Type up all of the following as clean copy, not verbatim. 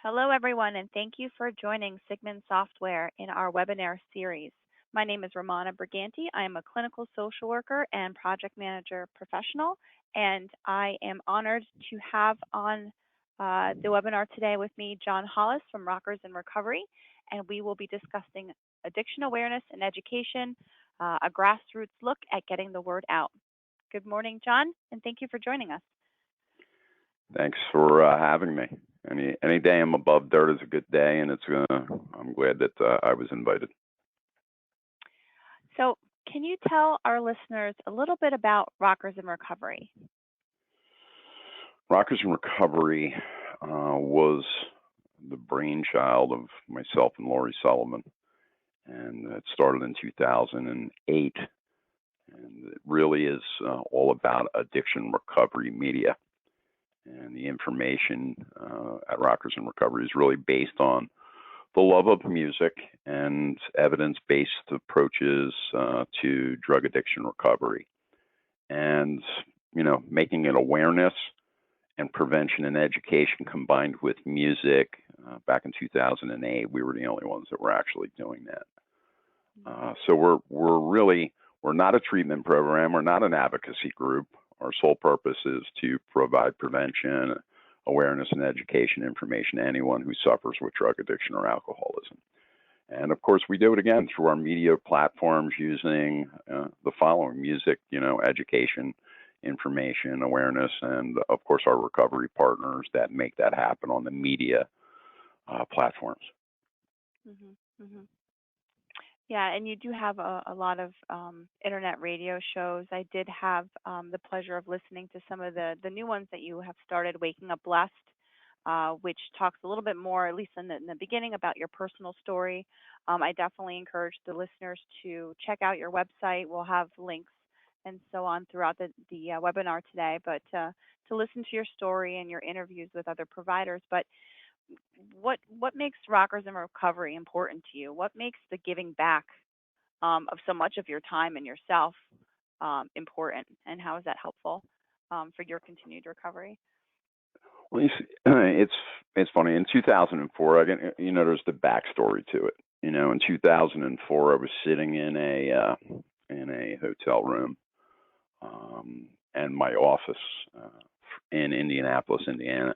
Hello, everyone, and thank you for joining Sigmund Software in our webinar series. My name is Romana Brigante. I am a clinical social worker and project manager professional, and I am honored to have on the webinar today with me John Hollis from Rockers in Recovery, and we will be discussing addiction awareness and education, a grassroots look at getting the word out. Good morning, John, and thank you for joining us. Thanks for having me. Any day I'm above dirt is a good day, and I'm glad that I was invited. So, can you tell our listeners a little bit about Rockers in Recovery? Rockers in Recovery was the brainchild of myself and Lori Sullivan, and it started in 2008, and it really is all about addiction recovery media. And the information at Rockers in Recovery is really based on the love of music and evidence-based approaches to drug addiction recovery. And, making it awareness and prevention and education combined with music. Back in 2008, we were the only ones that were actually doing that. So we're not a treatment program. We're not an advocacy group. Our sole purpose is to provide prevention, awareness, and education information to anyone who suffers with drug addiction or alcoholism. And of course, we do it again through our media platforms using the following: music, education, information, awareness, and of course, our recovery partners that make that happen on the media platforms. Mm-hmm. Mm-hmm. Yeah, and you do have a lot of internet radio shows. I did have the pleasure of listening to some of the new ones that you have started, Waking Up Blessed, which talks a little bit more, at least in the beginning, about your personal story. I definitely encourage the listeners to check out your website. We'll have links and so on throughout the webinar today, but to listen to your story and your interviews with other providers. But what makes Rockers in Recovery important to you? What makes the giving back of so much of your time and yourself important, and how is that helpful for your continued recovery? Well, you see, it's funny. In 2004, there's the backstory to it. In 2004, I was sitting in a hotel room, and my office in Indianapolis, Indiana.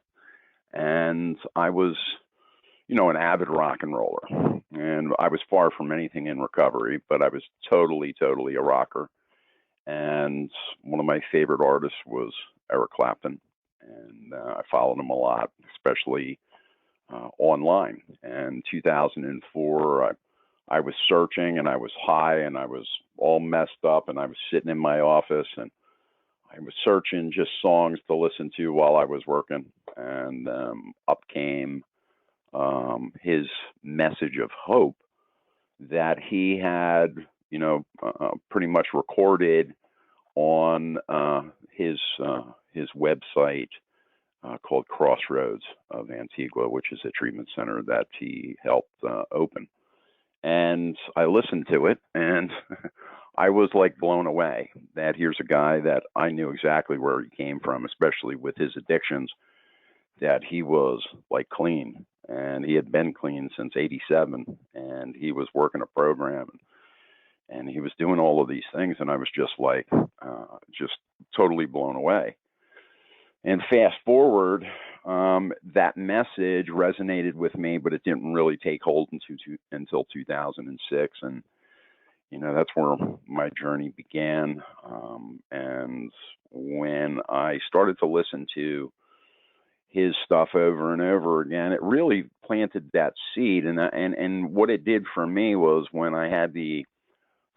And I was, an avid rock and roller. And I was far from anything in recovery, but I was totally a rocker. And one of my favorite artists was Eric Clapton. And I followed him a lot, especially online. And 2004, I was searching, and I was high, and I was all messed up, and I was sitting in my office, and I was searching just songs to listen to while I was working, and up came his message of hope that he had, pretty much recorded on his website called Crossroads of Antigua, which is a treatment center that he helped open. And I listened to it, and I was like blown away that here's a guy that I knew exactly where he came from, especially with his addictions, that he was like clean, and he had been clean since '87, and he was working a program, and he was doing all of these things, and I was just like, just totally blown away. And fast forward, that message resonated with me, but it didn't really take hold until 2006. And, that's where my journey began. And when I started to listen to his stuff over and over again, it really planted that seed. And what it did for me was when I had the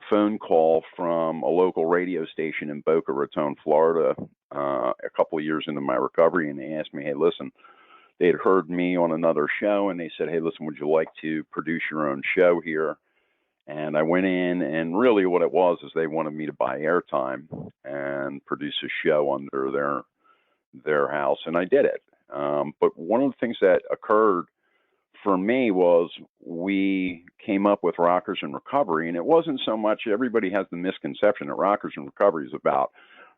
phone call from a local radio station in Boca Raton, Florida, a couple of years into my recovery, and they asked me, hey, listen, they had heard me on another show, and they said, hey, listen, would you like to produce your own show here? And I went in, and really what it was is they wanted me to buy airtime and produce a show under their house, and I did it. But one of the things that occurred for me was we came up with Rockers in Recovery, and it wasn't so much, everybody has the misconception that Rockers in Recovery is about,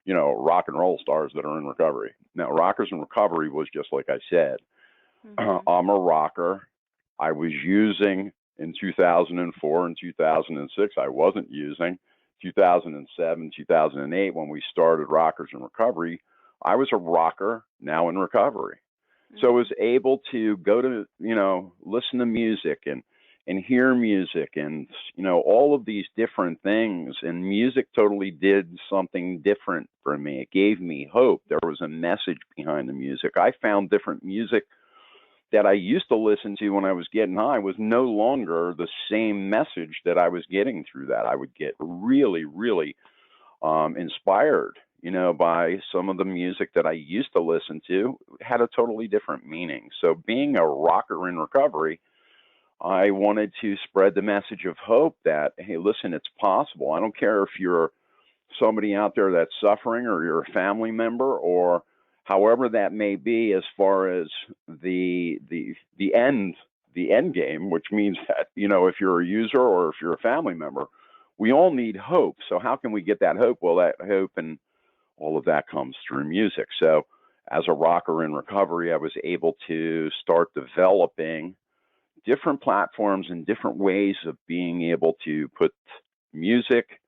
rock and roll stars that are in recovery. Now, Rockers in Recovery was, just like I said, Mhm. I'm a rocker. I was using in 2004 and 2006. I wasn't using 2007, 2008 when we started Rockers in Recovery. I was a rocker now in recovery. So I was Mhm. able to go to, listen to music and hear music and, all of these different things. And music totally did something different for me. It gave me hope. There was a message behind the music. I found different music that I used to listen to when I was getting high was no longer the same message that I was getting through that. I would get really, really inspired, by some of the music that I used to listen to had a totally different meaning. So being a rocker in recovery, I wanted to spread the message of hope that, hey, listen, it's possible. I don't care if you're somebody out there that's suffering or you're a family member or however that may be as far as the end game, which means that, if you're a user or if you're a family member, we all need hope. So how can we get that hope? Well, that hope and all of that comes through music. So as a rocker in recovery, I was able to start developing different platforms and different ways of being able to put music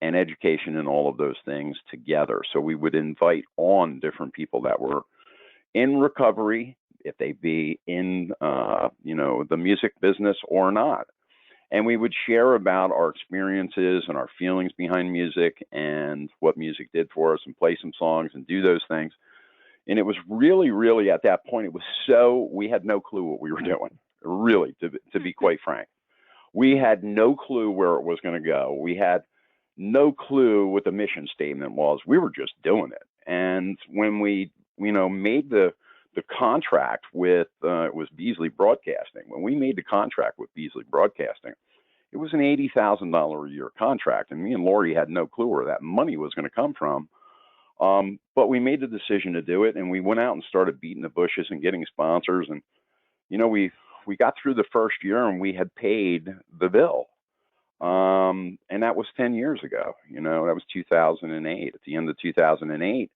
and education and all of those things together. So we would invite on different people that were in recovery, if they be in, the music business or not. And we would share about our experiences and our feelings behind music and what music did for us and play some songs and do those things. And it was really, really at that point, we had no clue what we were doing, really, to be quite frank. We had no clue where it was going to go. We had no clue what the mission statement was. We were just doing it. And when we, made the contract with it was Beasley Broadcasting. When we made the contract with Beasley Broadcasting, it was an $80,000 a year contract, and me and Lori had no clue where that money was going to come from. But we made the decision to do it, and we went out and started beating the bushes and getting sponsors. And we got through the first year, and we had paid the bill. And that was 10 years ago. That was 2008. At the end of 2008,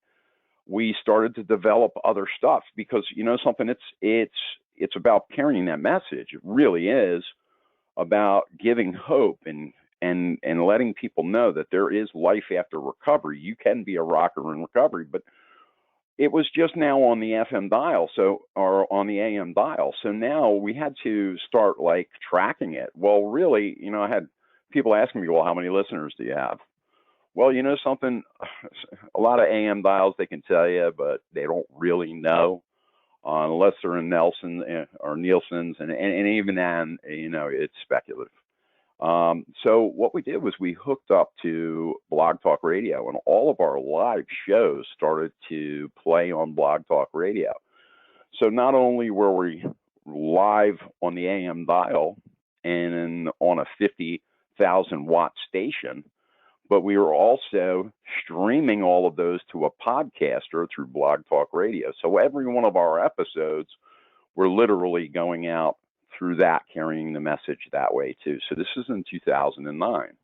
we started to develop other stuff because something. It's about carrying that message. It really is about giving hope and letting people know that there is life after recovery. You can be a rocker in recovery, but it was just now on the FM dial, or on the AM dial. So now we had to start like tracking it. Well, really, I had people asking me, well, how many listeners do you have? Well, something, a lot of AM dials they can tell you, but they don't really know unless they're in Nelson or Nielsen's, and even then, it's speculative. So what we did was we hooked up to Blog Talk Radio, and all of our live shows started to play on Blog Talk Radio. So not only were we live on the AM dial and on a 50,000-watt station, but we were also streaming all of those to a podcaster through Blog Talk Radio. So every one of our episodes were literally going out through that, carrying the message that way too. So this is in 2009.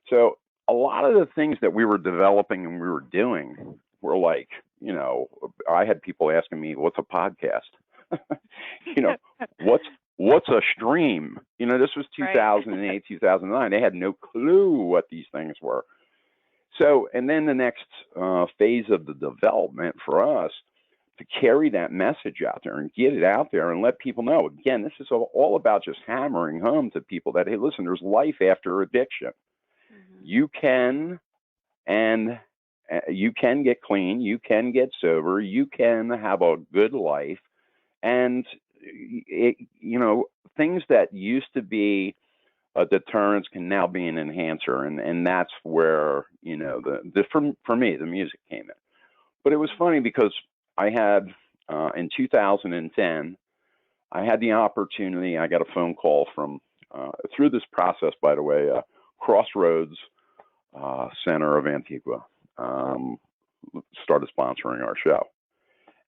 So a lot of the things that we were developing and we were doing were like, I had people asking me, what's a podcast? you know, what's what's a stream? This was Right. 2008, 2009. They had no clue what these things were. So, and then the next phase of the development for us to carry that message out there and get it out there and let people know. Again, this is all about just hammering home to people that, hey, listen, there's life after addiction. Mhm. You can, and you can get clean, you can get sober, you can have a good life, and things that used to be a deterrence can now be an enhancer, and that's where for me the music came in. But it was funny because I had in 2010 I had the opportunity. I got a phone call from through this process, by the way, Crossroads Center of Antigua started sponsoring our show.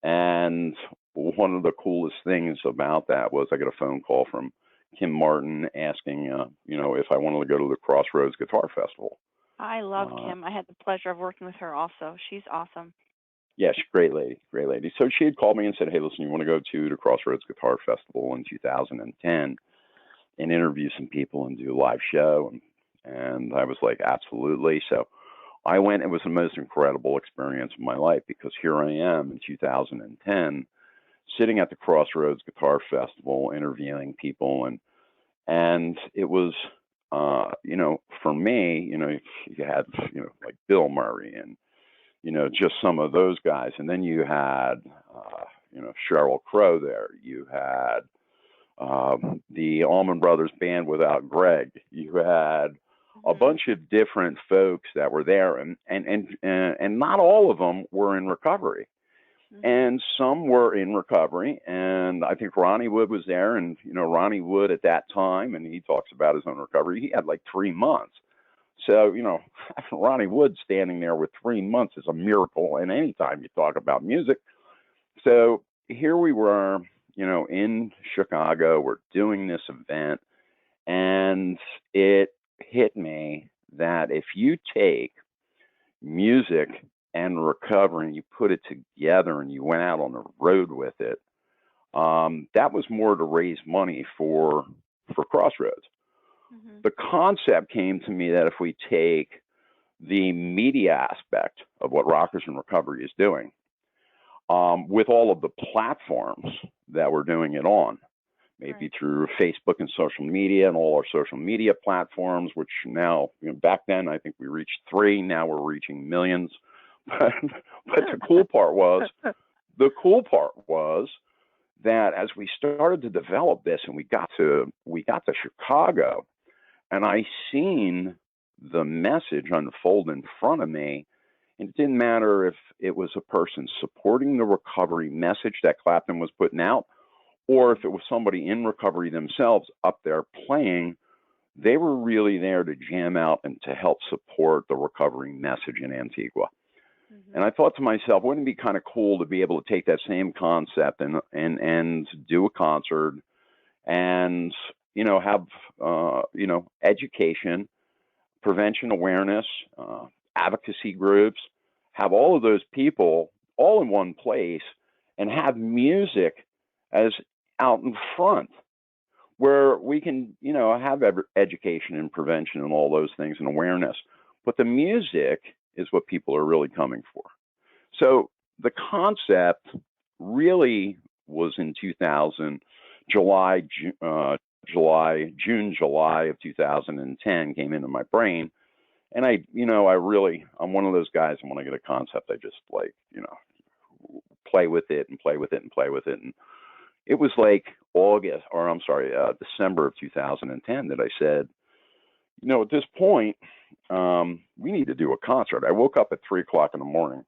And one of the coolest things about that was I got a phone call from Kim Martin asking, if I wanted to go to the Crossroads Guitar Festival. I love Uh, Kim. I had the pleasure of working with her also. She's awesome. Yeah, she's a great lady, great lady. So she had called me and said, "Hey, listen, you want to go to the Crossroads Guitar Festival in 2010 and interview some people and do a live show?" And I was like, "Absolutely." So I went. It was the most incredible experience of my life because here I am in 2010, sitting at the Crossroads Guitar Festival, interviewing people, and it was, for me, you had, like Bill Murray and just some of those guys. And then you had, Sheryl Crow there. You had the Allman Brothers Band without Greg. You had a Mhm. bunch of different folks that were there, and not all of them were in recovery. Mhm. And some were in recovery, and I think Ronnie Wood was there, and Ronnie Wood at that time, and he talks about his own recovery. He had like 3 months. So, Ronnie Wood standing there with 3 months is a miracle. And anytime you talk about music, so here we were, in Chicago, we're doing this event, and it hit me that if you take music and recovery and you put it together and you went out on the road with it, that was more to raise money for Crossroads. Mhm. The concept came to me that if we take the media aspect of what Rockers in Recovery is doing, with all of the platforms that we're doing it on, maybe Right. through Facebook and social media and all our social media platforms, which now, back then I think we reached 3, now we're reaching millions. But the cool part was that as we started to develop this and we got to Chicago, and I seen the message unfold in front of me. And it didn't matter if it was a person supporting the recovery message that Clapton was putting out, or if it was somebody in recovery themselves up there playing. They were really there to jam out and to help support the recovery message in Antigua. And Mhm. I thought to myself, wouldn't it be kind of cool to be able to take that same concept and do a concert and have education, prevention awareness, advocacy groups, have all of those people all in one place, and have music as out in front where we can, have education and prevention and all those things and awareness. But the music is what people are really coming for. So the concept really was in 2000, July, July of 2010 came into my brain. And I'm one of those guys, and when I get a concept, I just like, play with it and play with it and play with it. And it was like December of 2010 that I said, at this point, we need to do a concert. I woke up at 3 o'clock in the morning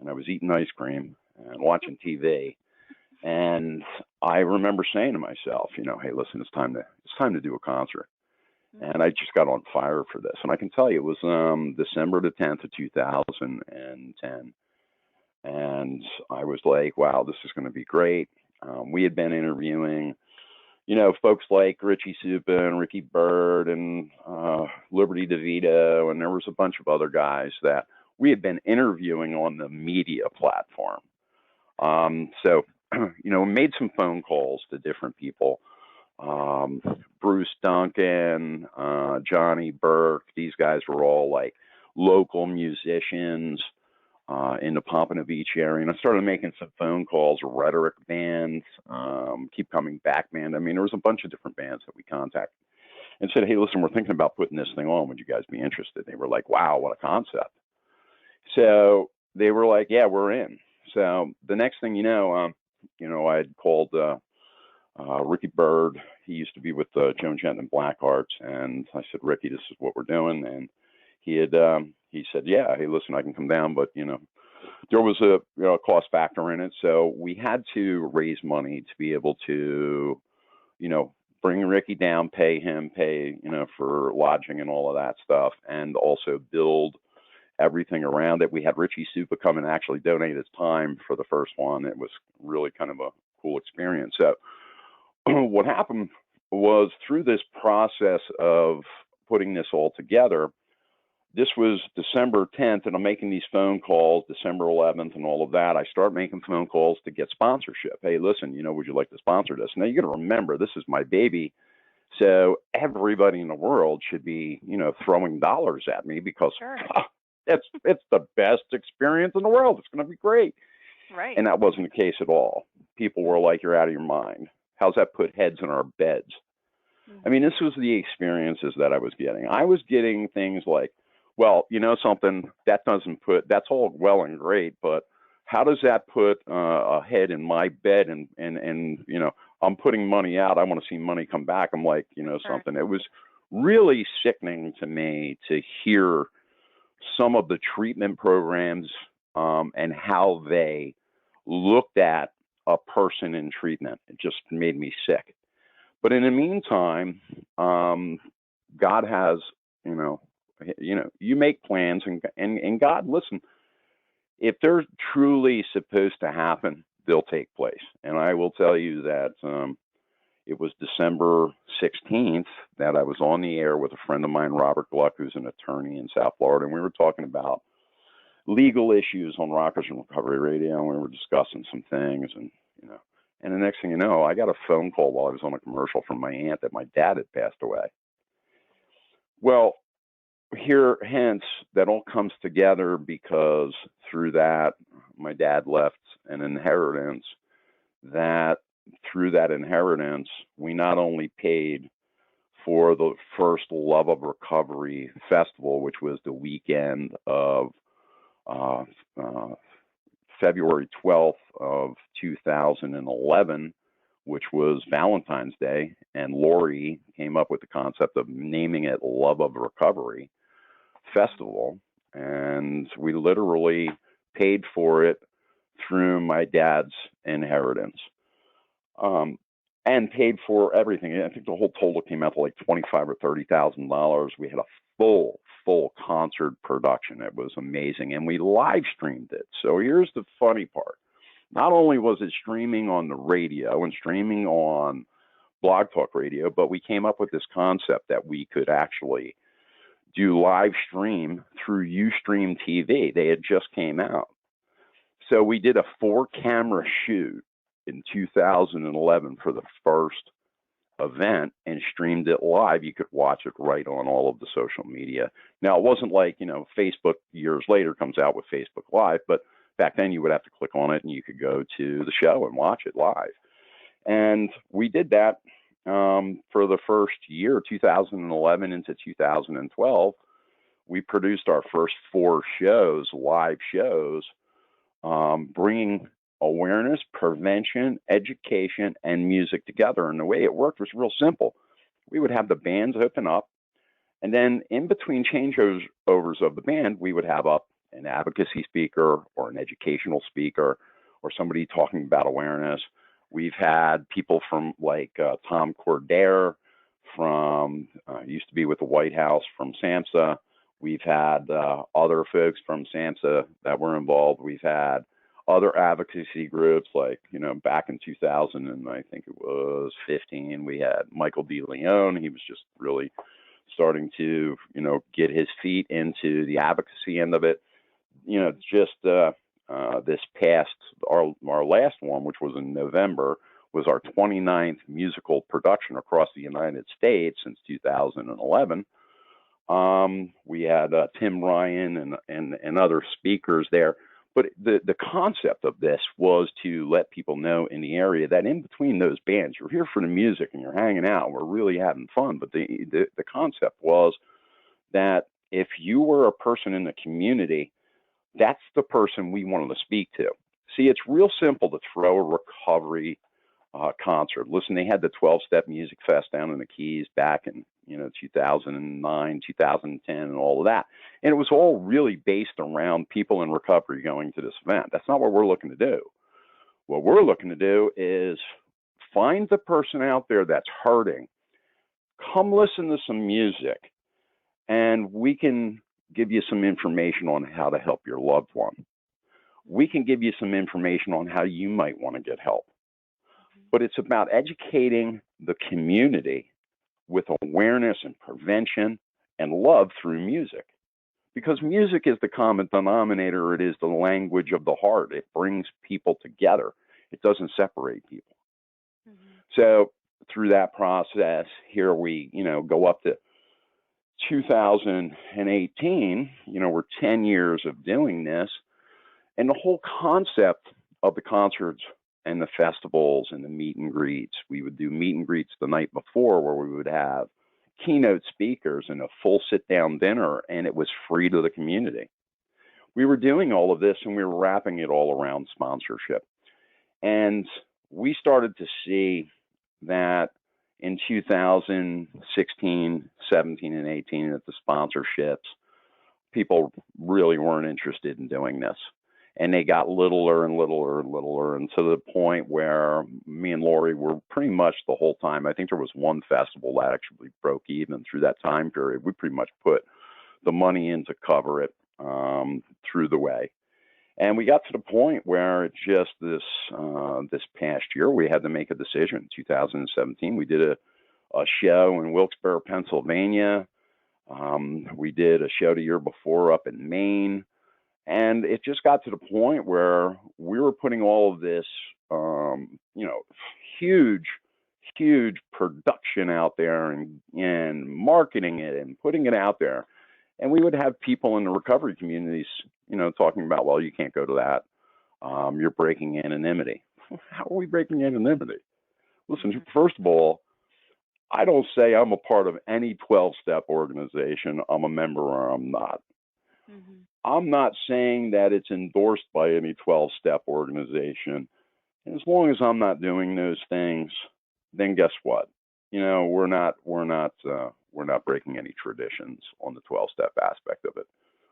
and I was eating ice cream and watching TV. And I remember saying to myself, hey, listen, it's time to do a concert. And I Mhm. just got on fire for this. And I can tell you, it was December the 10th of 2010. And I was like, wow, this is going to be great. We had been interviewing, folks like Richie Supa and Ricky Byrd and Liberty DeVito, and there was a bunch of other guys that we had been interviewing on the media platform. So, made some phone calls to different people. Bruce Duncan, Johnny Burke, these guys were all like local musicians in the Pompano Beach area. And I started making some phone calls, Rhetoric Bands, Keep Coming Back Band. I mean, there was a bunch of different bands that we contacted and said, hey, listen, we're thinking about putting this thing on. Would you guys be interested? They were like, wow, what a concept. So they were like, yeah, we're in. So the next thing I had called Ricky Byrd. He used to be with Joan Jett and Blackhearts, and I said, Ricky, this is what we're doing. And he said, yeah, hey, listen, I can come down, but there was a cost factor in it, so we had to raise money to be able to bring Ricky down, pay him, for lodging and all of that stuff, and also build everything around it. We had Richie Supa come and actually donate his time for the first one. It was really kind of a cool experience. So what happened was through this process of putting this all together, this was December 10th, and I'm making these phone calls, December 11th, and all of that. I start making phone calls to get sponsorship. Hey, listen, would you like to sponsor this? Now, you got to remember, this is my baby. So everybody in the world should be, throwing dollars at me because Sure. it's the best experience in the world. It's going to be great. Right. And that wasn't the case at all. People were like, you're out of your mind. How's that put heads in our beds? I mean, this was the experiences that I was getting. I was getting things like, well, something, that's all well and great, but how does that put a head in my bed? And I'm putting money out. I want to see money come back. I'm like, Sure. something. It was really sickening to me to hear some of the treatment programs and how they looked at a person in treatment. It just made me sick. But in the meantime, God has, you make plans, and God, listen, if they're truly supposed to happen, they'll take place. And I will tell you that it was December 16th that I was on the air with a friend of mine, Robert Gluck, who's an attorney in South Florida, and we were talking about legal issues on Rockers and Recovery Radio, and we were discussing some things, and the next thing you know, I got a phone call while I was on a commercial from my aunt that my dad had passed away. Well, hence, that all comes together because through that, my dad left an inheritance that through that inheritance, we not only paid for the first Love of Recovery festival, which was the weekend of uh, February 12th of 2011, which was Valentine's Day, and Lori came up with the concept of naming it Love of Recovery Festival, and we literally paid for it through my dad's inheritance, and paid for everything. I think the whole total came out to like $25,000 or $30,000. We had a full concert production. It was amazing, and we live streamed it. So here's the funny part. Not only was it streaming on the radio and streaming on Blog Talk Radio, but we came up with this concept that we could actually do live stream through Ustream TV. They had just came out. So we did a 4-camera shoot in 2011 for the first event and streamed it live. You could watch it right on all of the social media. Now, it wasn't like, Facebook years later comes out with Facebook Live, but back then you would have to click on it and you could go to the show and watch it live. And we did that for the first year, 2011 into 2012. We produced our first 4 shows, live shows, bringing awareness, prevention, education, and music together. And the way it worked was real simple. We would have the bands open up, and then in between changeovers of the band, we would have up an advocacy speaker or an educational speaker or somebody talking about awareness. We've had people from like Tom Cordair from, used to be with the White House, from SAMHSA. We've had other folks from SAMHSA that were involved. We've had other advocacy groups, like, back in 2000, and I think it was 15, we had Michael D. Leone. He was just really starting to, get his feet into the advocacy end of it. Just this past, our last one, which was in November, was our 29th musical production across the United States since 2011. We had Tim Ryan and other speakers there. But the concept of this was to let people know in the area that in between those bands, you're here for the music and you're hanging out. We're really having fun. But the concept was that if you were a person in the community, that's the person we wanted to speak to. See, it's real simple to throw a recovery concert. Listen, they had the 12-Step Music Fest down in the Keys back in 2009, 2010, and all of that. And it was all really based around people in recovery going to this event. That's not what we're looking to do. What we're looking to do is find the person out there that's hurting. Come listen to some music, and we can give you some information on how to help your loved one. We can give you some information on how you might want to get help. But it's about educating the community with awareness and prevention and love through music. because music is the common denominator. It is the language of the heart. It brings people together. It doesn't separate people. Mhm. So through that process, here we, go up to 2018. We're 10 years of doing this, and the whole concept of the concerts and the festivals and the meet and greets. We would do meet and greets the night before where we would have keynote speakers and a full sit down dinner, and it was free to the community. We were doing all of this and we were wrapping it all around sponsorship. And we started to see that in 2016, 17, and 18 at the sponsorships, people really weren't interested in doing this. And they got littler and littler and littler, and to the point where me and Lori were pretty much the whole time. I think there was one festival that actually broke even through that time period. We pretty much put the money in to cover it through the way. And we got to the point where it just this past year we had to make a decision. 2017, we did a show in Wilkes-Barre, Pennsylvania. We did a show the year before up in Maine. And it just got to the point where we were putting all of this, huge, huge production out there and marketing it and putting it out there. And we would have people in the recovery communities, talking about, well, you can't go to that. You're breaking anonymity. How are we breaking anonymity? Listen, Mhm. first of all, I don't say I'm a part of any 12-step organization. I'm a member or I'm not. Mhm. I'm not saying that it's endorsed by any 12-step organization. And as long as I'm not doing those things, then guess what? We're not breaking any traditions on the 12-step aspect of it.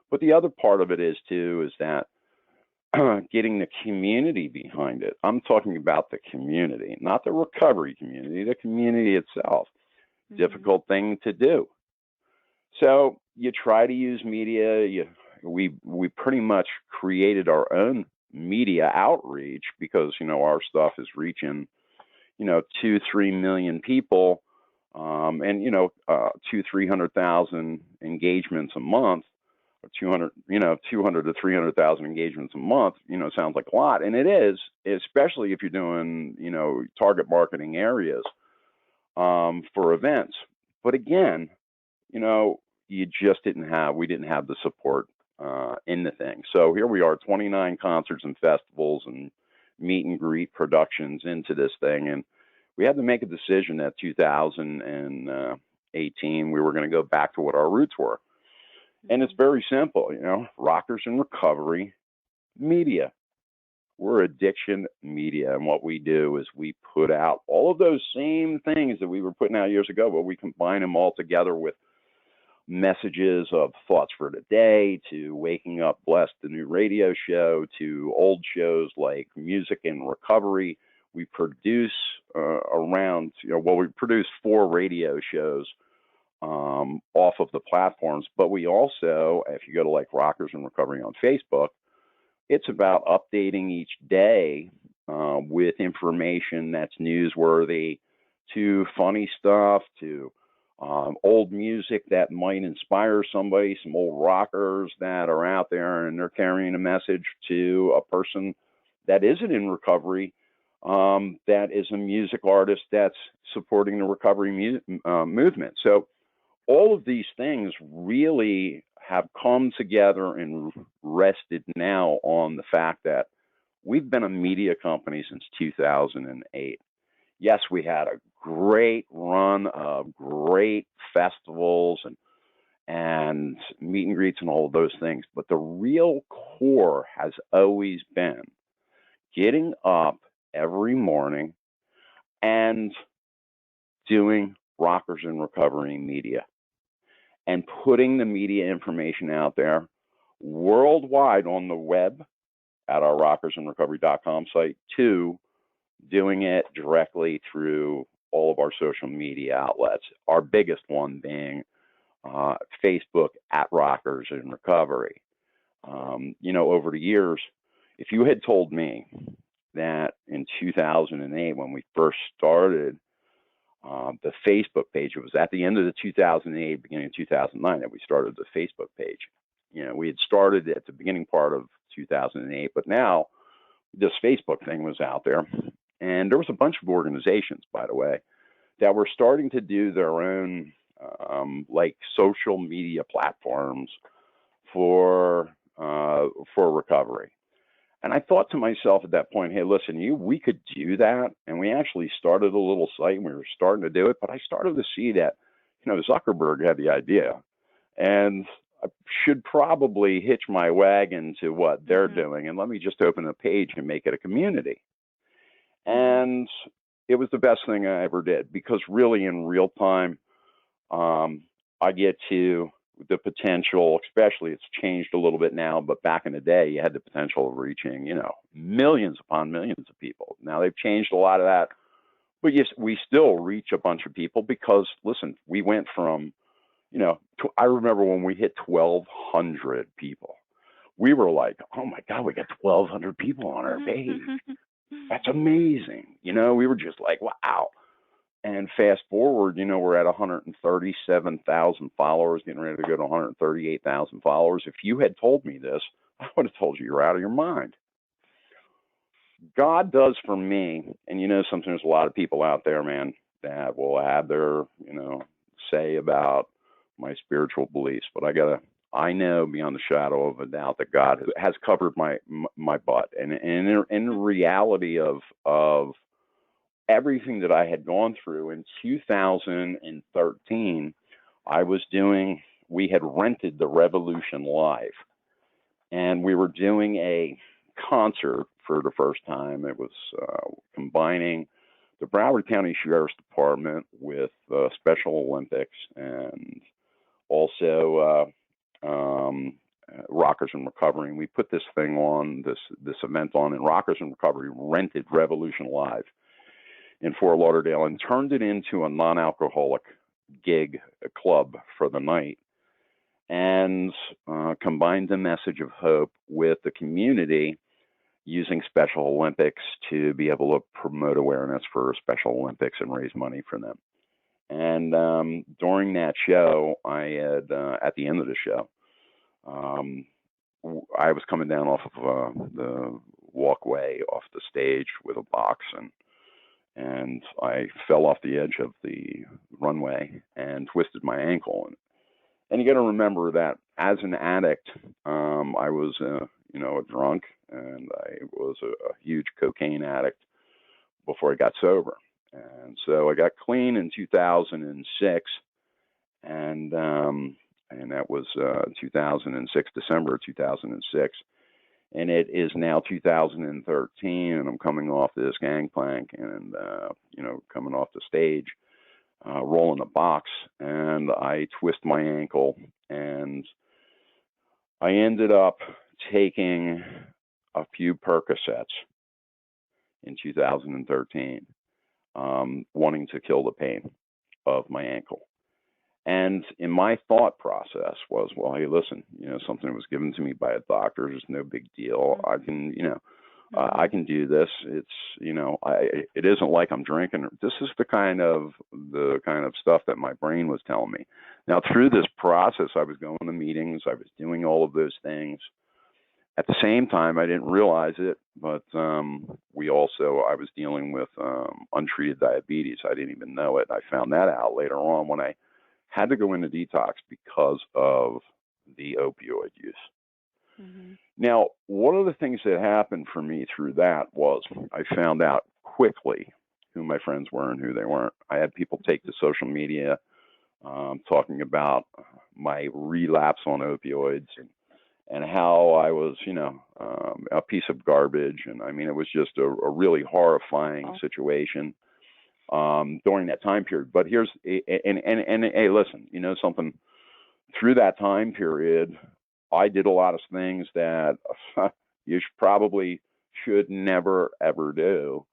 But the other part of it is too is that getting the community behind it. I'm talking about the community, not the recovery community, the community itself. Mhm. Difficult thing to do. So you try to use media. We pretty much created our own media outreach because our stuff is reaching 2-3 million people, and 200-300,000 engagements a month, or 200 to 300,000 engagements a month. Sounds like a lot, and it is, especially if you're doing target marketing areas for events. But again, you know, we didn't have the support in the thing. So here we are, 29 concerts and festivals and meet and greet productions into this thing. And we had to make a decision at 2018. We were going to go back to what our roots were. And it's Mhm. very simple, rockers in recovery media. We're addiction media. And what we do is we put out all of those same things that we were putting out years ago, but we combine them all together with messages of thoughts for the day, to waking up blessed, the new radio show, to old shows like music and recovery. We produce we produce 4 radio shows off of the platforms, but we also, if you go to like Rockers in Recovery on Facebook, it's about updating each day with information that's newsworthy, to funny stuff, to old music that might inspire somebody, some old rockers that are out there and they're carrying a message to a person that isn't in recovery, that is a music artist that's supporting the recovery movement. So all of these things really have come together and rested now on the fact that we've been a media company since 2008. Yes, we had a great run of great festivals and meet and greets and all of those things, but the real core has always been getting up every morning and doing Rockers in Recovery media and putting the media information out there worldwide on the web at our rockersinrecovery.com site, to doing it directly through all of our social media outlets. Our biggest one being Facebook at Rockers in Recovery. Over the years, if you had told me that in 2008, when we first started the Facebook page, it was at the end of the 2008, beginning of 2009 that we started the Facebook page. We had started at the beginning part of 2008, but now this Facebook thing was out there, and there was a bunch of organizations, by the way, that were starting to do their own like social media platforms for recovery. And I thought to myself at that point, hey, listen, we could do that. And we actually started a little site and we were starting to do it. But I started to see that, Zuckerberg had the idea. And I should probably hitch my wagon to what they're doing. And let me just open a page and make it a community. And it was the best thing I ever did, because really in real time, I get to the potential, especially it's changed a little bit now, but back in the day, you had the potential of reaching, millions upon millions of people. Now they've changed a lot of that, but yes, we still reach a bunch of people because, listen, we went from, I remember when we hit 1,200 people, we were like, oh my God, we got 1,200 people on our page. That's amazing. We were just like, wow. And fast forward, we're at 137,000 followers, getting ready to go to 138,000 followers. If you had told me this, I would have told you you're out of your mind. God does for me, and sometimes there's a lot of people out there, man, that will add their, say about my spiritual beliefs. But I know beyond the shadow of a doubt that God has covered my butt. And in the reality of everything that I had gone through in 2013, we had rented the Revolution Live, and we were doing a concert for the first time. It was combining the Broward County Sheriff's Department with Special Olympics and also Rockers in Recovery. And we put this thing on, this event on, and Rockers in Recovery rented Revolution Live in Fort Lauderdale and turned it into a non-alcoholic gig, a club for the night, and combined the message of hope with the community using Special Olympics to be able to promote awareness for Special Olympics and raise money for them. And during that show, I had, at the end of the show, I was coming down off of the walkway off the stage with a box, and I fell off the edge of the runway and twisted my ankle. And you got to remember that as an addict, I was, a drunk, and I was a huge cocaine addict before I got sober. And so I got clean in 2006, and that was 2006, December of 2006. And it is now 2013, and I'm coming off this gangplank and, coming off the stage, rolling a box, and I twist my ankle, and I ended up taking a few Percocets in 2013, wanting to kill the pain of my ankle. And in my thought process was, well, hey, listen, something was given to me by a doctor. There's no big deal. I can, I can do this. It's, it isn't like I'm drinking. This is the kind of stuff that my brain was telling me. Now, through this process, I was going to meetings. I was doing all of those things. At the same time, I didn't realize it, but I was dealing with untreated diabetes. I didn't even know it. I found that out later on when I had to go into detox because of the opioid use. Now, one of the things that happened for me through that was I found out quickly who my friends were and who they weren't. I had people take to social media talking about my relapse on opioids and how I was, a piece of garbage. And I mean, it was just a really horrifying situation during that time period. But here's, and hey, listen, something, through that time period, I did a lot of things that you probably should never, ever do.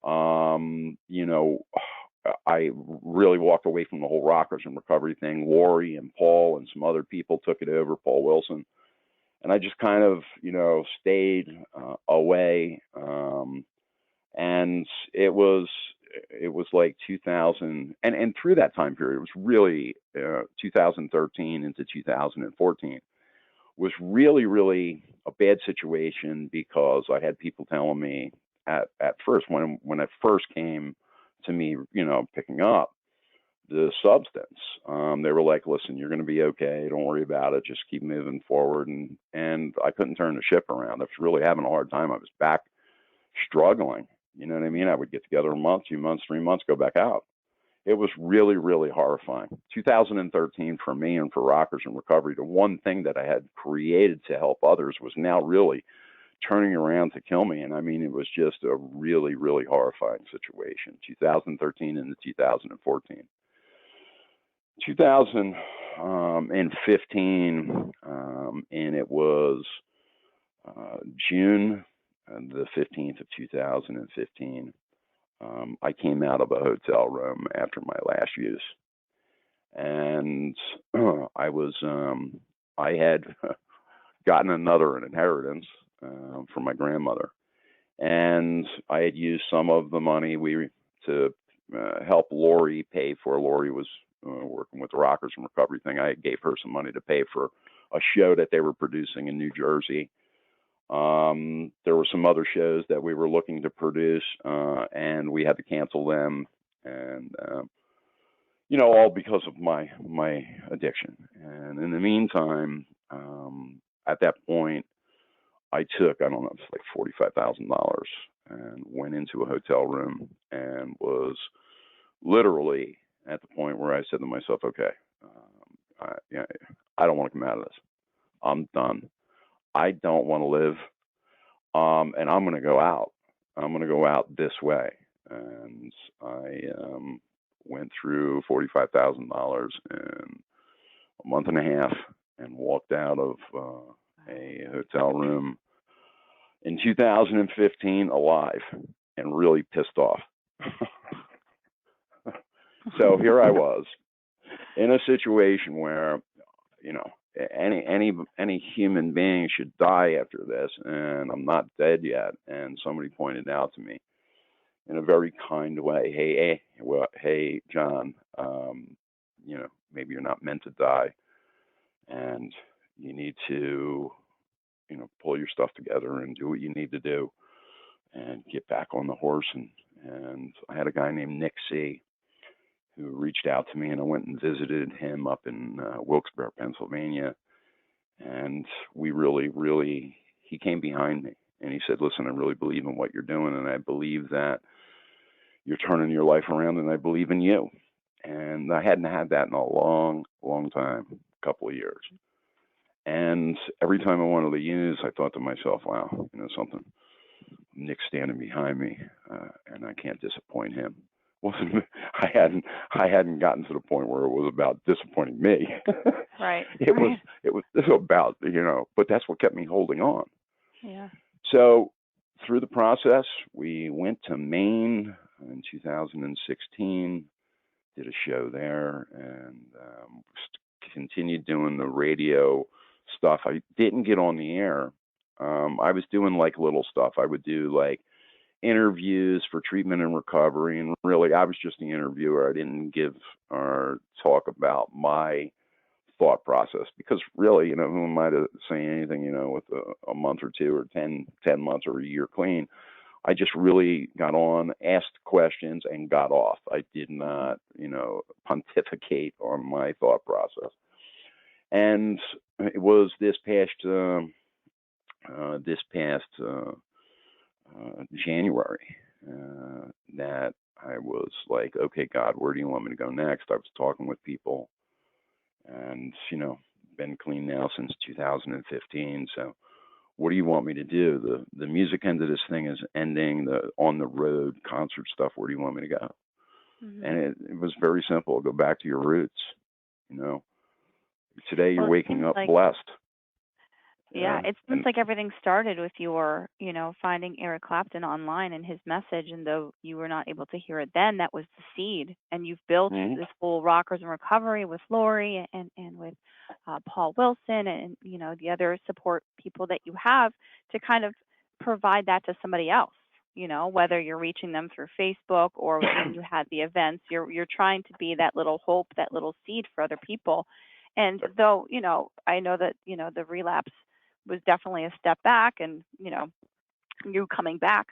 I really walked away from the whole Rockers and Recovery thing. Lori and Paul and some other people took it over, Paul Wilson. And I just kind of, stayed away. And it was like 2000, and through that time period, it was really 2013 into 2014, was really, really a bad situation because I had people telling me at first when it first came to me, picking up the substance, they were like, "Listen, you're going to be okay. Don't worry about it. Just keep moving forward." And I couldn't turn the ship around. I was really having a hard time. I was back struggling. You know what I mean? I would get together a month, 2 months, 3 months, go back out. It was really, really horrifying. 2013 for me and for Rockers in Recovery, the one thing that I had created to help others was now really turning around to kill me. And I mean, it was just a really, really horrifying situation. 2013 into 2014. 2015, and it was June the 15th of 2015. I came out of a hotel room after my last use, and I had gotten an inheritance from my grandmother, and I had used some of the money to help Lori pay for. Lori was working with the Rockers and Recovery thing. I gave her some money to pay for a show that they were producing in New Jersey. There were some other shows that we were looking to produce, and we had to cancel them, and all because of my addiction. And in the meantime, at that point, I took, I don't know, it's like $45,000 and went into a hotel room and was literally at the point where I said to myself, okay, I don't want to come out of this. I'm done. I don't want to live. And I'm going to go out. I'm going to go out this way. And I went through $45,000 in a month and a half and walked out of a hotel room in 2015 alive and really pissed off. So here I was in a situation where, any human being should die after this, and I'm not dead yet. And somebody pointed out to me in a very kind way, hey, John, maybe you're not meant to die, and you need to, pull your stuff together and do what you need to do and get back on the horse. And I had a guy named Nick C. who reached out to me, and I went and visited him up in Wilkes-Barre, Pennsylvania. And we really, he came behind me and he said, "Listen, I really believe in what you're doing, and I believe that you're turning your life around, and I believe in you." And I hadn't had that in a long, long time, a couple of years. And every time I wanted to use, I thought to myself, wow, something, Nick's standing behind me, and I can't disappoint him. Wasn't I hadn't gotten to the point where it was about disappointing me. Right. It was about, but that's what kept me holding on. Yeah. So through the process, we went to Maine in 2016, did a show there, and continued doing the radio stuff. I didn't get on the air. I was doing like little stuff. I would do like interviews for treatment and recovery, and really I was just the interviewer. I didn't give or talk about my thought process, because really, who am I to say anything, with a month or two or 10 months or a year clean. I just really got on, asked questions, and got off. I did not, pontificate on my thought process. And it was this past January that I was like, okay, God, where do you want me to go next? I was talking with people, and been clean now since 2015. So what do you want me to do? The music end of this thing is ending. The on the road concert stuff, where do you want me to go? Mm-hmm. And it was very simple. Go back to your roots. Today you're waking up blessed. Yeah, it seems like everything started with your, finding Eric Clapton online and his message. And though you were not able to hear it then, that was the seed. And you've built this whole Rockers in Recovery with Lori and with Paul Wilson and, the other support people that you have to kind of provide that to somebody else. Whether you're reaching them through Facebook or when you had the events, you're trying to be that little hope, that little seed for other people. And though, I know that, the relapse was definitely a step back, and, you coming back,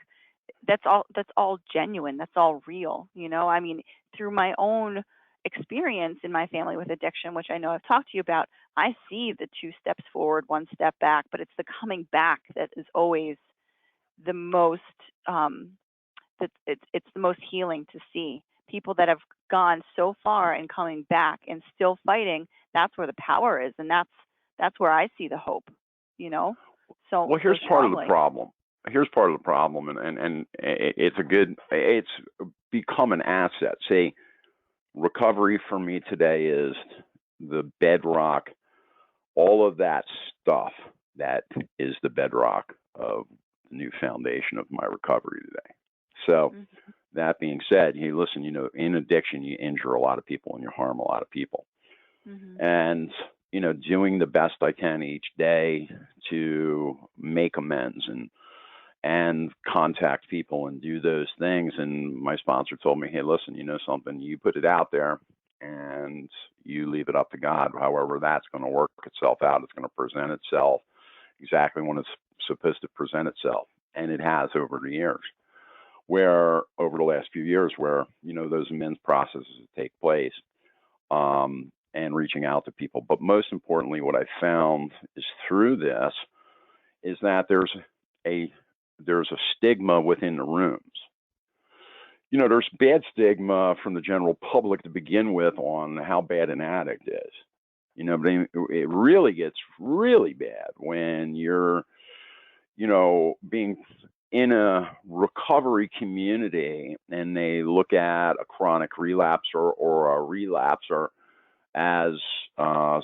that's all genuine. That's all real. I mean, through my own experience in my family with addiction, which I know I've talked to you about, I see the 2 steps forward, 1 step back, but it's the coming back that is always the most it's the most healing to see. People that have gone so far and coming back and still fighting, that's where the power is, and that's where I see the hope, you know, so Well, so here's part of the strongly. problem. Here's part of the problem, and it's become an asset. See, recovery for me today is the bedrock. All of that stuff that is the bedrock of the new foundation of my recovery today. So Mhm. that being said, hey, listen, in addiction, you injure a lot of people and you harm a lot of people. Mhm. And, doing the best I can each day to make amends and contact people and do those things. And my sponsor told me, hey, listen, you know something, you put it out there and you leave it up to God. However, that's going to work itself out. It's going to present itself exactly when it's supposed to present itself. And it has over the years, where over the last few years, where, those amends processes take place, and reaching out to people. But most importantly, what I found is through this is that a there's a stigma within the rooms. There's bad stigma from the general public to begin with on how bad an addict is. But it really gets really bad when you're, being in a recovery community and they look at a chronic relapse or a relapser as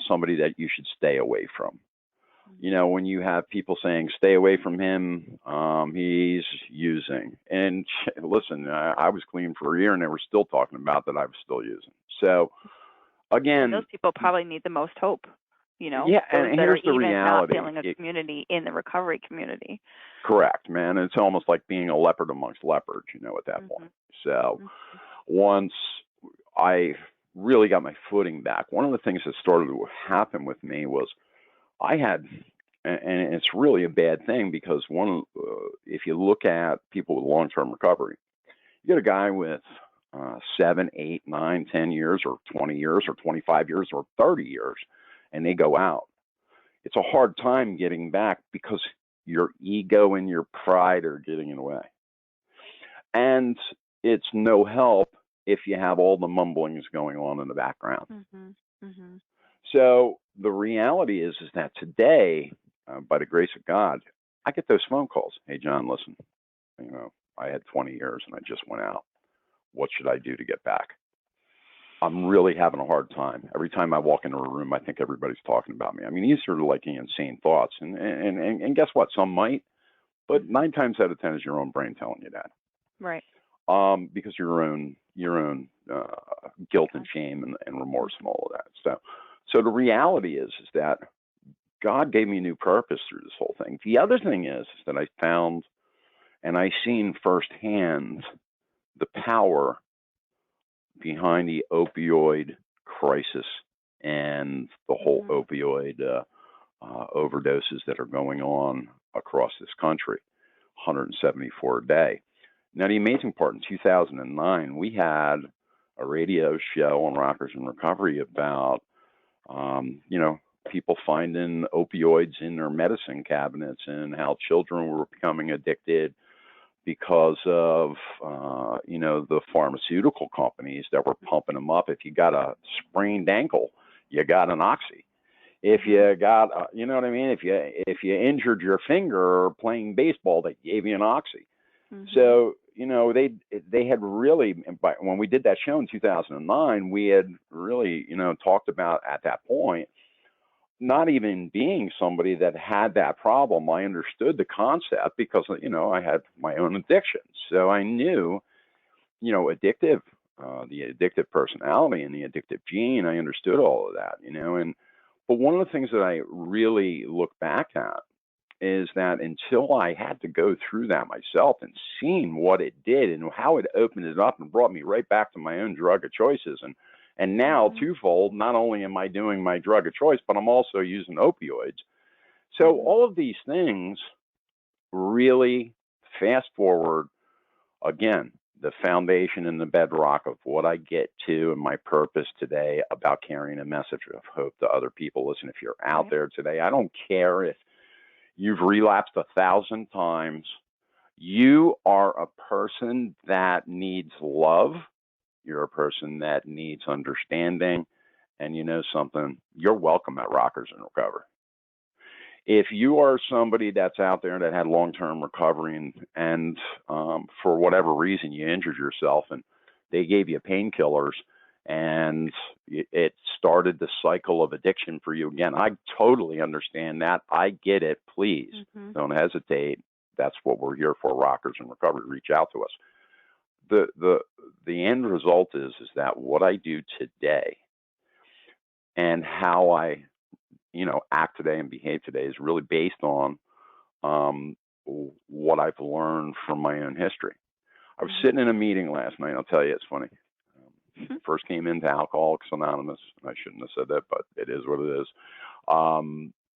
somebody that you should stay away from. Mhm. When you have people saying, stay away from him, he's using. And listen, I was clean for a year and they were still talking about that I was still using. So, And those again, people probably need the most hope, yeah, those and that are here's the even not reality. feeling a community in the recovery community. Correct, man. It's almost like being a leopard amongst leopards, at that point. Mhm. So, Mhm. once I really got my footing back, one of the things that started to happen with me was I had, and it's really a bad thing because if you look at people with long-term recovery, you get a guy with 7, 8, 9, 10 years, or 20 years, or 25 years, or 30 years, and they go out. It's a hard time getting back because your ego and your pride are getting in the way, and it's no help if you have all the mumblings going on in the background. Mhm. Mhm. So the reality is that today, by the grace of God, I get those phone calls. Hey, John, listen, I had 20 years and I just went out. What should I do to get back? I'm really having a hard time. Every time I walk into a room, I think everybody's talking about me. I mean, these are like insane thoughts, and guess what? Some might, but Mhm. 9 times out of 10 is your own brain telling you that. Right. Because your own guilt and Con- shame and remorse and Mhm. all of that. So the reality is that God gave me new purpose through this whole thing. The other thing is that I found and I seen firsthand the power behind the opioid crisis and the whole Mhm. opioid overdoses that are going on across this country, 174 a day. Now, the amazing part, in 2009, we had a radio show on Rockers in Recovery about, people finding opioids in their medicine cabinets and how children were becoming addicted because of, the pharmaceutical companies that were pumping them up. If you got a sprained ankle, you got an oxy. If Mhm. you got, you know what I mean? If you injured your finger playing baseball, they gave you an oxy. Mhm. So, they had really, when we did that show in 2009, we had really, talked about at that point, not even being somebody that had that problem. I understood the concept because, I had my own addictions. So I knew, the addictive personality and the addictive gene. I understood all of that, but one of the things that I really look back at is that until I had to go through that myself and seen what it did and how it opened it up and brought me right back to my own drug of choices And now, twofold, not only am I doing my drug of choice, but I'm also using opioids. So all of these things really, fast forward, again, the foundation and the bedrock of what I get to and my purpose today about carrying a message of hope to other people. Listen, if you're out there today, I don't care if you've relapsed 1,000 times. You are a person that needs love. You're a person that needs understanding. And you know something, you're welcome at Rockers in Recovery. If you are somebody that's out there that had long-term recovery and for whatever reason you injured yourself and they gave you painkillers and it started the cycle of addiction for you again, I totally understand that. I get it. Please don't hesitate. That's what we're here for, Rockers in Recovery. Reach out to us. The end result is that what I do today and how I act today and behave today is really based on what I've learned from my own history. I was sitting in a meeting last night. I'll tell you, it's funny. First came into Alcoholics Anonymous. I shouldn't have said that, but it is what it is.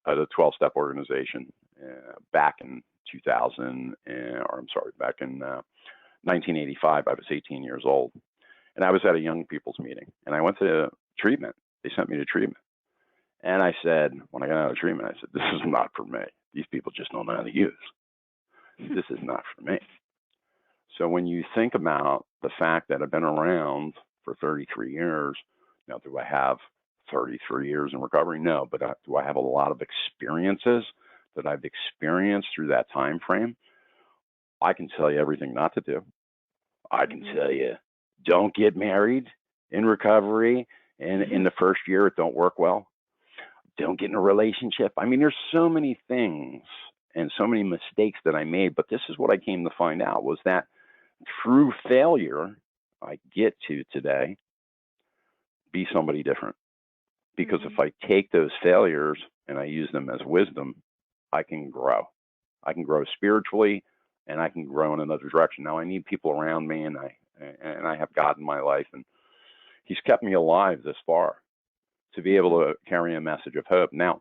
At a 12-step organization back in 1985. I was 18 years old, and I was at a young people's meeting, and I went to treatment. They sent me to treatment. And I said, when I got out of treatment, I said, this is not for me. These people just don't know how to use. This is not for me. So when you think about the fact that I've been around for 33 years, now do I have 33 years in recovery? No, but do I have a lot of experiences that I've experienced through that time frame? I can tell you everything not to do. I can tell you, don't get married in recovery, and in the first year it don't work well. Don't get in a relationship. I mean, there's so many things and so many mistakes that I made, but this is what I came to find out was that through failure, I get to today be somebody different. Because if I take those failures and I use them as wisdom, I can grow. I can grow spiritually and I can grow in another direction. Now I need people around me and I have God in my life, and He's kept me alive this far to be able to carry a message of hope. Now,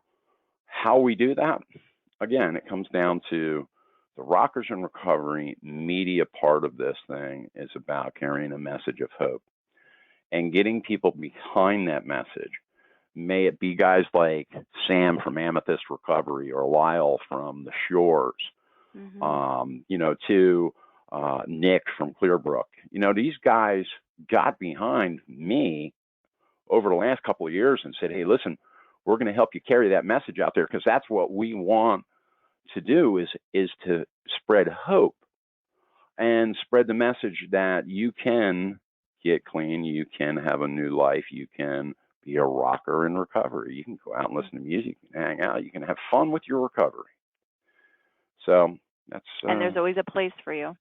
how we do that, again, it comes down to the Rockers in Recovery media part of this thing is about carrying a message of hope and getting people behind that message. May it be guys like Sam from Amethyst Recovery or Lyle from the Shores, to Nick from Clearbrook. These guys got behind me over the last couple of years and said, hey, listen, we're going to help you carry that message out there because that's what we want to do is to spread hope and spread the message that you can get clean, you can have a new life, you can be a rocker in recovery. You can go out and listen to music, you can hang out, you can have fun with your recovery. So that's and there's always a place for you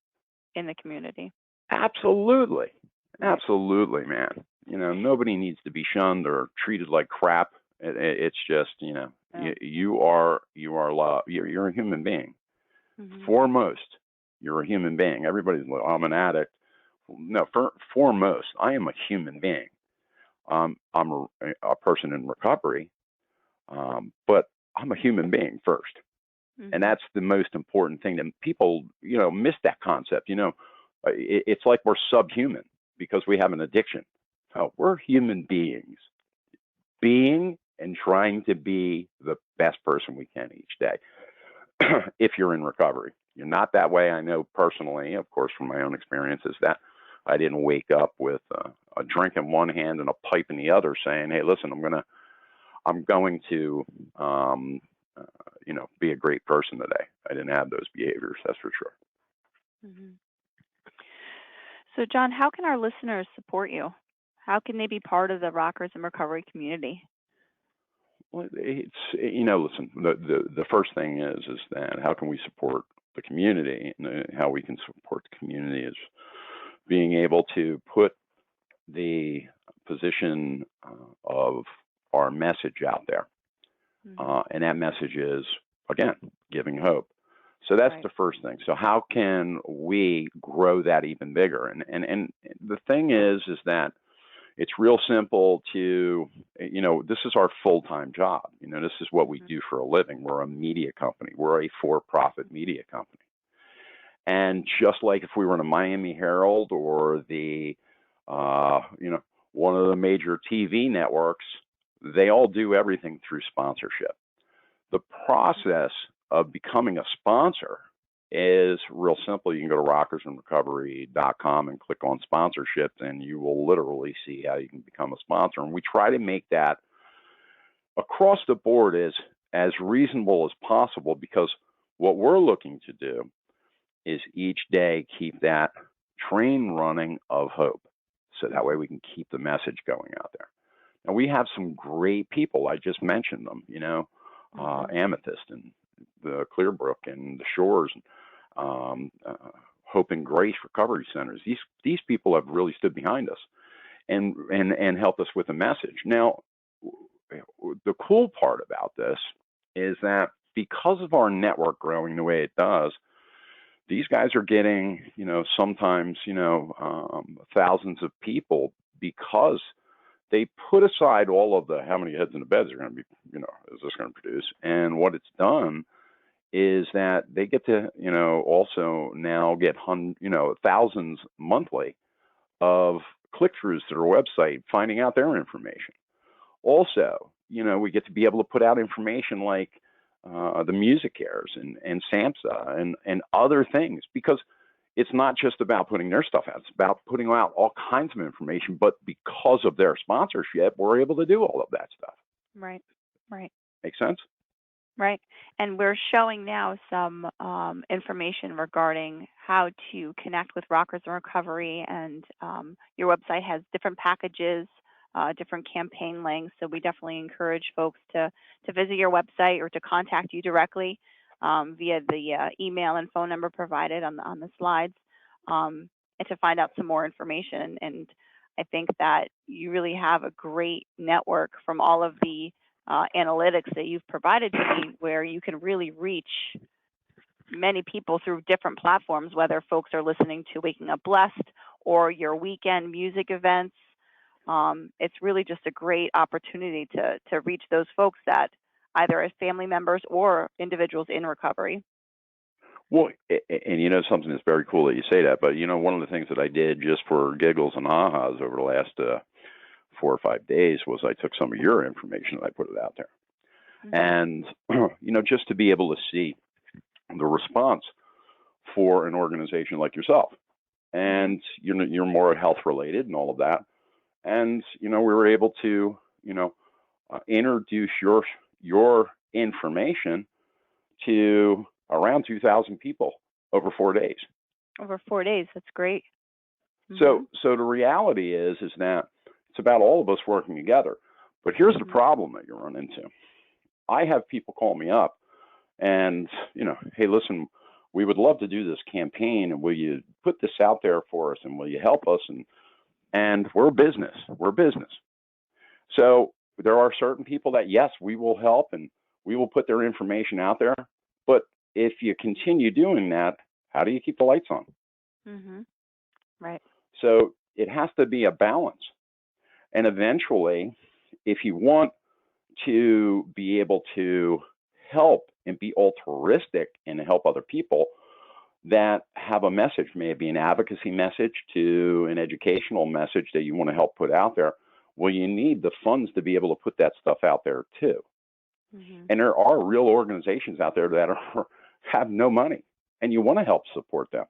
in the community. Absolutely, man. Nobody needs to be shunned or treated like crap. It's just you are loved. You're a human being. Foremost, you're a human being. Everybody's like, I'm an addict. No, foremost, I am a human being. I'm a person in recovery, but I'm a human being first. And that's the most important thing that people, miss that concept. It's like we're subhuman because we have an addiction. No, we're human beings, being and trying to be the best person we can each day. If you're in recovery, you're not that way. I know personally, of course, from my own experiences, that I didn't wake up with a drink in one hand and a pipe in the other, saying, "Hey, listen, I'm going to be a great person today." I didn't have those behaviors, that's for sure. So, John, how can our listeners support you? How can they be part of the Rockers in Recovery community? Well, it's listen. The first thing is that how can we support the community, and how we can support the community is being able to put the position of our message out there, and that message is again giving hope. So that's the first thing. So how can we grow that even bigger? And the thing is that It's real simple to, this is our full-time job. This is what we do for a living. We're a media company. We're a for-profit media company. And just like if we were in a Miami Herald or one of the major TV networks, they all do everything through sponsorship. The process of becoming a sponsor is real simple. You can go to rockersandrecovery.com and click on sponsorship, and you will literally see how you can become a sponsor. And we try to make that across the board as reasonable as possible, because what we're looking to do is each day keep that train running of hope, so that way we can keep the message going out there. Now, we have some great people. I just mentioned them, Amethyst and the Clearbrook and the Shores, Hope and Grace Recovery Centers. These people have really stood behind us and helped us with the message. Now, the cool part about this is that because of our network growing the way it does, these guys are getting, sometimes, thousands of people, because they put aside all of the how many heads in the beds are going to be, is this going to produce? And what it's done is that they get to, also now get, thousands monthly of click-throughs to their website, finding out their information. Also, we get to be able to put out information like the music airs and SAMHSA and other things, because it's not just about putting their stuff out. It's about putting out all kinds of information. But because of their sponsorship, we're able to do all of that stuff. Right. Make sense? Right. And we're showing now some information regarding how to connect with Rockers in Recovery, and your website has different packages, different campaign links. So we definitely encourage folks to visit your website or to contact you directly via the email and phone number provided on the slides, and to find out some more information. And I think that you really have a great network from all of the analytics that you've provided to me, where you can really reach many people through different platforms, whether folks are listening to Waking Up Blessed or your weekend music events. It's really just a great opportunity to reach those folks that either as family members or individuals in recovery. Well, and something that's very cool that you say that, but one of the things that I did just for giggles and ahas over the last 4 or 5 days was I took some of your information and I put it out there. And, just to be able to see the response for an organization like yourself. And, you're more health related and all of that. And, we were able to, introduce your information to around 2,000 people over 4 days. Over 4 days, that's great. So the reality is that it's about all of us working together. But here's the problem that you run into. I have people call me up and, hey, listen, we would love to do this campaign, and will you put this out there for us, and will you help us? And we're a business. So there are certain people that, yes, we will help and we will put their information out there. But if you continue doing that, how do you keep the lights on? Right. So it has to be a balance. And eventually, if you want to be able to help and be altruistic and help other people that have a message, maybe an advocacy message to an educational message that you want to help put out there, well, you need the funds to be able to put that stuff out there too. And there are real organizations out there that have no money, and you want to help support them.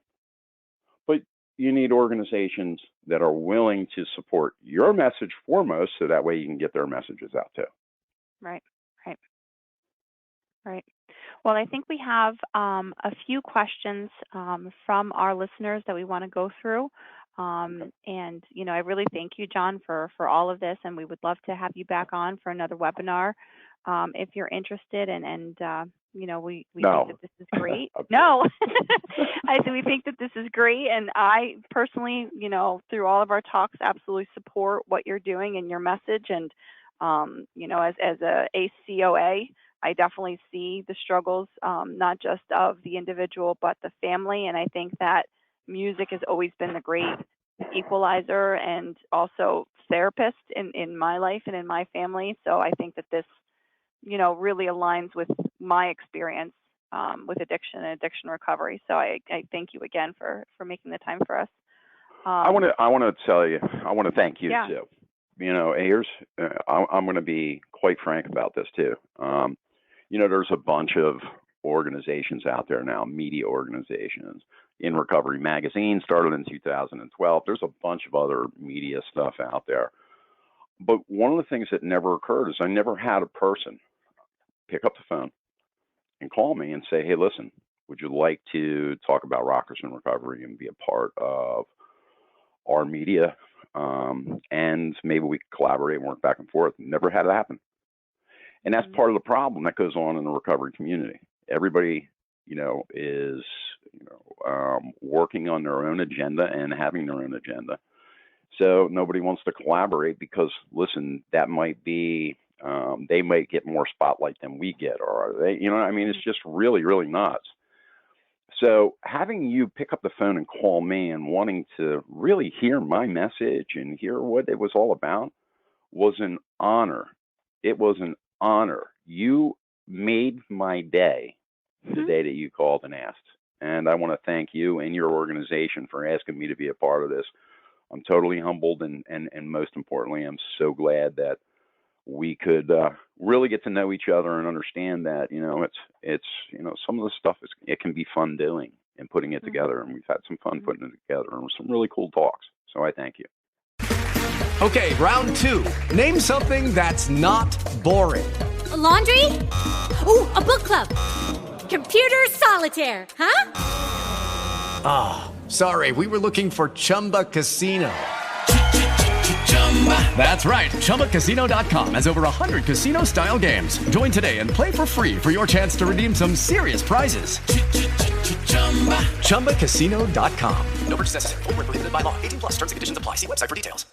But you need organizations that are willing to support your message foremost, so that way you can get their messages out too. Right. Well, I think we have a few questions from our listeners that we want to go through. And, I really thank you, John, for all of this, and we would love to have you back on for another webinar if you're interested. And we No. think that this is great. No, we think that this is great. And I personally, through all of our talks, absolutely support what you're doing and your message. And, as a ACOA, I definitely see the struggles, not just of the individual, but the family. And I think that music has always been the great equalizer and also therapist in my life and in my family. So I think that this, really aligns with my experience with addiction and addiction recovery. So I thank you again for making the time for us. I want to tell you, I want to thank you Yeah. too. Here's, I'm going to be quite frank about this too. There's a bunch of organizations out there now, media organizations. In Recovery Magazine started in 2012. There's a bunch of other media stuff out there. But one of the things that never occurred is I never had a person pick up the phone and call me and say, hey, listen, would you like to talk about Rockers in Recovery and be a part of our media? And maybe we could collaborate and work back and forth. Never had it happen. And that's part of the problem that goes on in the recovery community. Everybody, is, working on their own agenda and having their own agenda. So nobody wants to collaborate because, listen, that might be, they might get more spotlight than we get, or they, it's just really, really nuts. So having you pick up the phone and call me and wanting to really hear my message and hear what it was all about was an honor. It was an honor. You made my day the day that you called and asked. And I want to thank you and your organization for asking me to be a part of this. I'm totally humbled, and most importantly, I'm so glad that we could really get to know each other and understand that, it's some of the stuff it can be fun doing and putting it together. And we've had some fun putting it together and some really cool talks. So I thank you. Okay, round two. Name something that's not boring. A laundry? Ooh, a book club. Computer solitaire, huh? Ah, sorry, we were looking for Chumba Casino. That's right, ChumbaCasino.com has over 100 casino-style games. Join today and play for free for your chance to redeem some serious prizes. ChumbaCasino.com. No purchase necessary. Void where prohibited by law. 18+ terms and conditions apply. See website for details.